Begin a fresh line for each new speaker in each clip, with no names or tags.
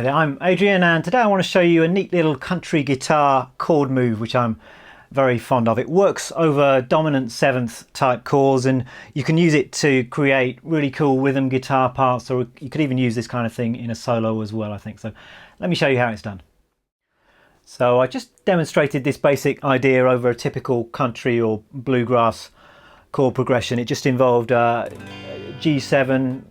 Hi there, I'm Adrian, and today I want to show you a neat little country guitar chord move which I'm very fond of. It works over dominant 7th type chords, and you can use it to create really cool rhythm guitar parts, or you could even use this kind of thing in a solo as well, I think. So let me show you how it's done. So I just demonstrated this basic idea over a typical country or bluegrass chord progression. It just involved G7,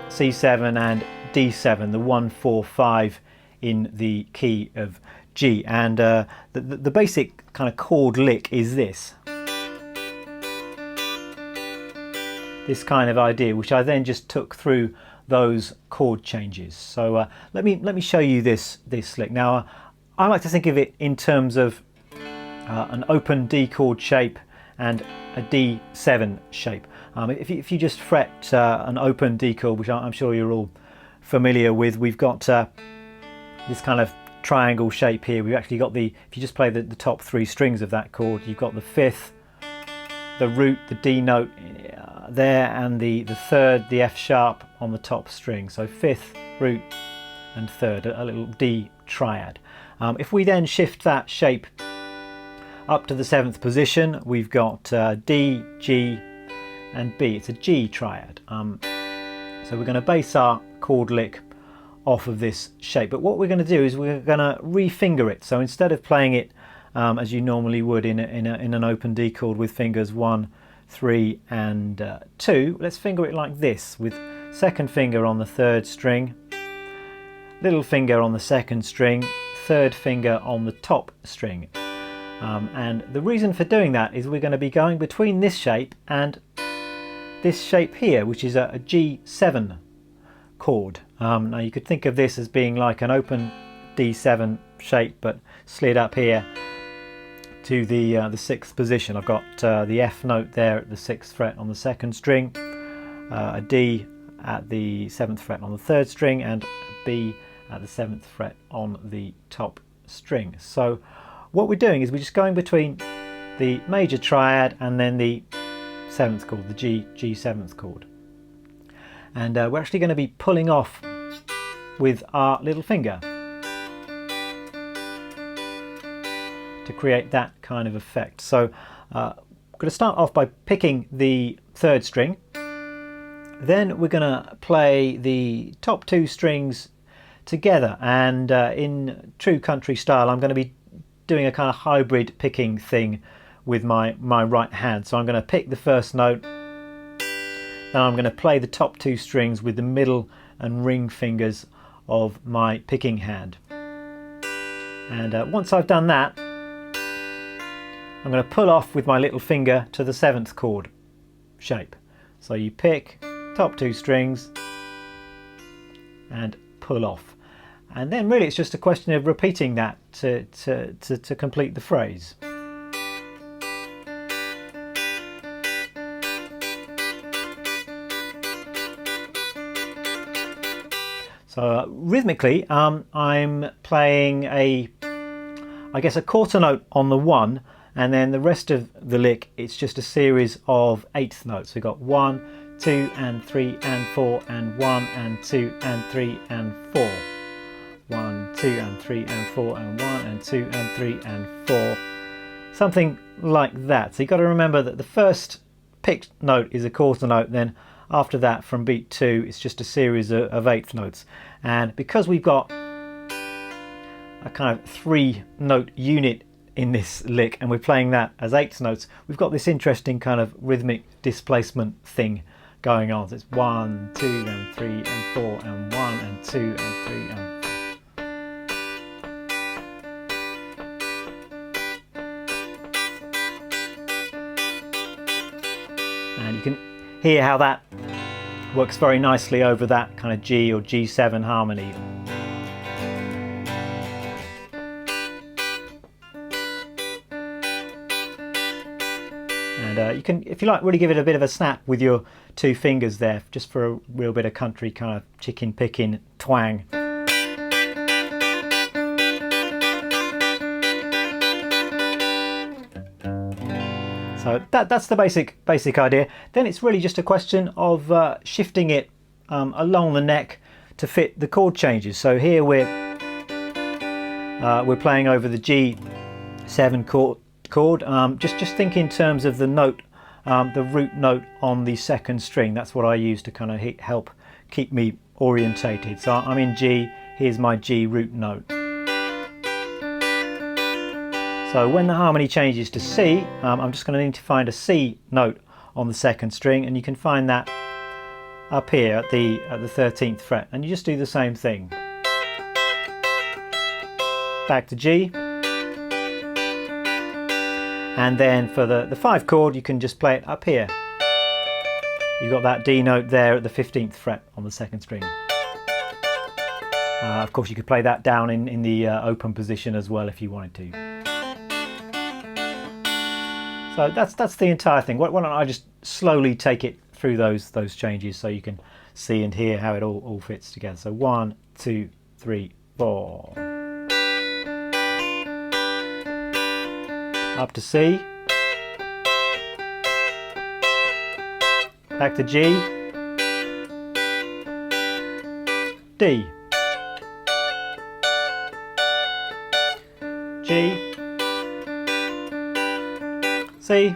C7 and D7, the 1, 4, 5 in the key of G, and the basic kind of chord lick is this kind of idea, which I then just took through those chord changes. So let me show you this lick. Now I like to think of it in terms of an open D chord shape and a D7 shape. If you just fret an open D chord, which I'm sure you're all familiar with, we've got this kind of triangle shape here. We've actually got if you just play the top 3 strings of that chord, you've got the 5th, the root, the D note there, and the 3rd, the F sharp on the top string. So 5th, root and 3rd, a little D triad. If we then shift that shape up to the 7th position, we've got D, G and B. It's a G triad. So we're going to base our chord lick off of this shape, but what we're going to do is we're going to refinger it. So instead of playing it as you normally would in an open D chord with fingers 1, 3 and 2, let's finger it like this, with 2nd finger on the 3rd string, little finger on the 2nd string, 3rd finger on the top string. And the reason for doing that is we're going to be going between this shape and this shape here, which is a G7 chord. Now you could think of this as being like an open D7 shape, but slid up here to the 6th position. I've got the F note there at the 6th fret on the 2nd string, a D at the 7th fret on the 3rd string, and a B at the 7th fret on the top string. So what we're doing is we're just going between the major triad and then the 7th chord, the G7th chord. And we're actually going to be pulling off with our little finger to create that kind of effect. So we're going to start off by picking the 3rd string. Then we're going to play the top 2 strings together, and in true country style I'm going to be doing a kind of hybrid picking thing with my right hand. So I'm going to pick the 1st note, then I'm going to play the top 2 strings with the middle and ring fingers of my picking hand. And once I've done that, I'm going to pull off with my little finger to the 7th chord shape. So you pick top 2 strings and pull off. And then really it's just a question of repeating that to complete the phrase. So rhythmically, I'm playing I guess a quarter note on the 1, and then the rest of the lick, it's just a series of 8th notes. We've got 1, 2 and 3 and 4 and 1 and 2 and 3 and 4. 1, 2 and 3 and 4 and 1 and 2 and 3 and 4. Something like that. So you've got to remember that the first picked note is a quarter note, then after that from beat 2 it's just a series of 8th notes. And because we've got a kind of 3 note unit in this lick and we're playing that as 8th notes, we've got this interesting kind of rhythmic displacement thing going on. So it's 1, 2 and 3 and 4 and 1 and 2 and 3 and 4. And you can hear how that works very nicely over that kind of G or G7 harmony. And you can, if you like, really give it a bit of a snap with your 2 fingers there, just for a real bit of country kind of chicken picking twang. So that's the basic idea. Then it's really just a question of shifting it along the neck to fit the chord changes. So here we're playing over the G7 chord. Just think in terms of the note, the root note on the second string. That's what I use to kind of help keep me orientated. So I'm in G, here's my G root note. So when the harmony changes to C, I'm just going to need to find a C note on the second string, and you can find that up here at the 13th fret, and you just do the same thing. Back to G, and then for the 5 chord you can just play it up here. You've got that D note there at the 15th fret on the second string. Of course you could play that down in the open position as well if you wanted to. So that's the entire thing. Why don't I just slowly take it through those changes so you can see and hear how it all fits together. So 1, 2, 3, 4. Up to C. Back to G. D. G. C.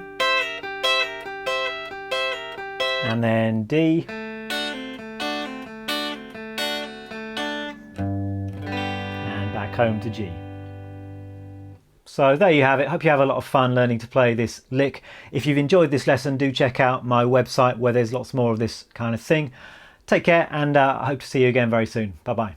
And then D. And back home to G. So there you have it. Hope you have a lot of fun learning to play this lick. If you've enjoyed this lesson, do check out my website where there's lots more of this kind of thing. Take care, and I hope to see you again very soon. Bye bye.